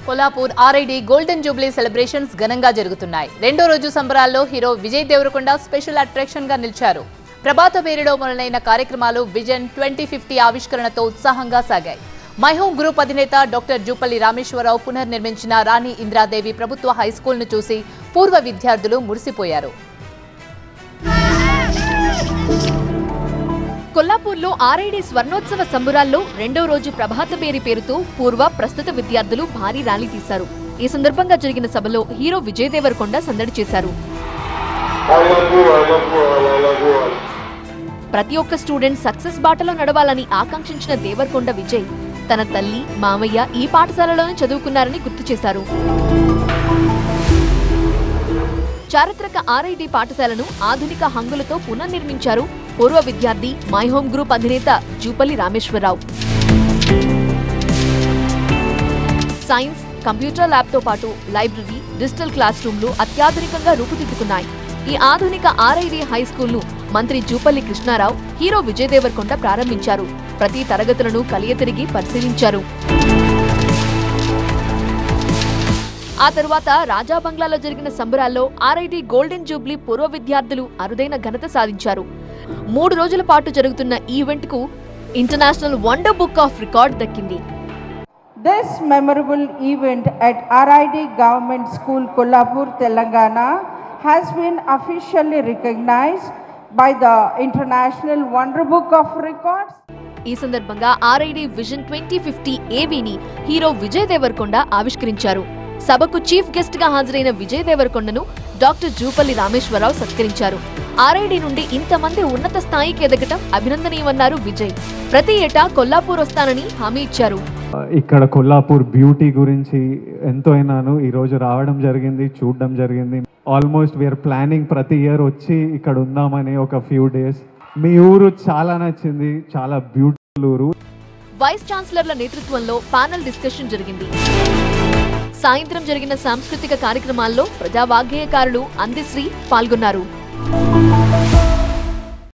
Kollapur RID golden jubilee celebrations ఘనంగా జరుగుతున్నాయి. రెండో రోజు సంబరాల్లో hero Vijay Devarakonda special attraction గా నిలిచారు. ప్రభాత పేరులో మొదలైన కార్యక్రమాలు విజన్ 2050 ఆవిష్కరణతో ఉత్సాహంగా సాగాయి. మై హోమ్ గ్రూప్ అధినేత డాక్టర్ జూపల్లి రామేశ్వరరావు పునర్నిర్మించిన రాణి ఇందిరాదేవి ప్రభుత్వ హైస్కూల్ను చూసి పూర్వ విద్యార్థులు మురిసిపోయారు. కొల్లాపూర్లో ఆర్ఐడి స్వర్ణోత్సవ సంబురాల్లో రెండో రోజు ప్రభాత పేరి పేరుతో పూర్వ ప్రస్తుత విద్యార్థులు భారీ ర్యాలీ తీశారు. ఈ సందర్భంగా జరిగిన సభలో హీరో విజయ్ దేవరకొండ సందడి చేశారు. ప్రతి ఒక్క స్టూడెంట్ సక్సెస్ బాటలో నడవాలని ఆకాంక్షించిన దేవరకొండ విజయ్ తన తల్లి మామయ్య ఈ పాఠశాలలోనే చదువుకున్నారని గుర్తు చేశారు. చారిత్రక ఆర్ఐడి పాఠశాలను ఆధునిక హంగులతో పునర్నిర్మించారు పూర్వ విద్యార్థి మై హోమ్ గ్రూప్ అధినేత జూపల్లి రామేశ్వరరావు. సైన్స్, కంప్యూటర్ ల్యాబ్తో పాటు లైబ్రరీ, డిజిటల్ క్లాస్ రూమ్లు అత్యాధునికంగా రూపుదిద్దుకున్నాయి. ఈ ఆధునిక ఆర్ఐడి హై స్కూల్ ను మంత్రి జూపల్లి కృష్ణారావు, హీరో విజయ్ దేవరకొండ ప్రారంభించారు. ప్రతి తరగతులను కలియతిరిగి పరిశీలించారు. ఆ తరువాత రాజా బంగ్లాలో జరిగిన సంబరాల్లో ఆర్ఐడి గోల్డెన్ జూబ్లీ పూర్వ విద్యార్థులు అరుదైన ఘనత సాధించారు. 3 రోజుల పాటు జరుగుతున్న ఈవెంట్ కు international wonder book of record దక్కింది. This memorable event at RID Government School, Kollapur, Telangana has been officially recognized by the International Wonder Book of Records. ఈ సందర్భంగా ఆర్ఐడి విజన్ 2050 ఏవీని హీరో విజయ్ దేవరకొండ ఆవిష్కరించారు. సభకు చీఫ్ గెస్ట్ గా హాజరైన విజయ్ దేవరకొండను డాక్టర్ జూపల్లి రామేశ్వరరావు సత్కరించారు. ఆర్ఐడి నుండి ఇంతమంది ఉన్నత స్థాయికి ఎదగటం అభినందనీయమన్నారు విజయ్. ప్రతి ఏటా కొల్లాపూర్ వస్తానని హామీ ఇచ్చారు. ఇక్కడ కొల్లాపూర్ బ్యూటీ గురించి ఎంతో అయినాను ఈ రోజు రావడం జరిగింది, చూడడం జరిగింది. ఆల్మోస్ట్ వీఆర్ ప్లానింగ్ ప్రతి ఇయర్ వచ్చి ఇక్కడ ఉందామని ఒక ఫ్యూ డేస్. మీ ఊరు చాలా నచ్చింది, చాలా బ్యూటిఫుల్ ఊరు. వైస్ ఛాన్సలర్ల నేతృత్వంలో ప్యానెల్ డిస్కషన్ జరిగింది. సాయంత్రం జరిగిన సాంస్కృతిక కార్యక్రమాల్లో ప్రజావాగ్గేయకారులు అందశ్రీ పాల్గొన్నారు.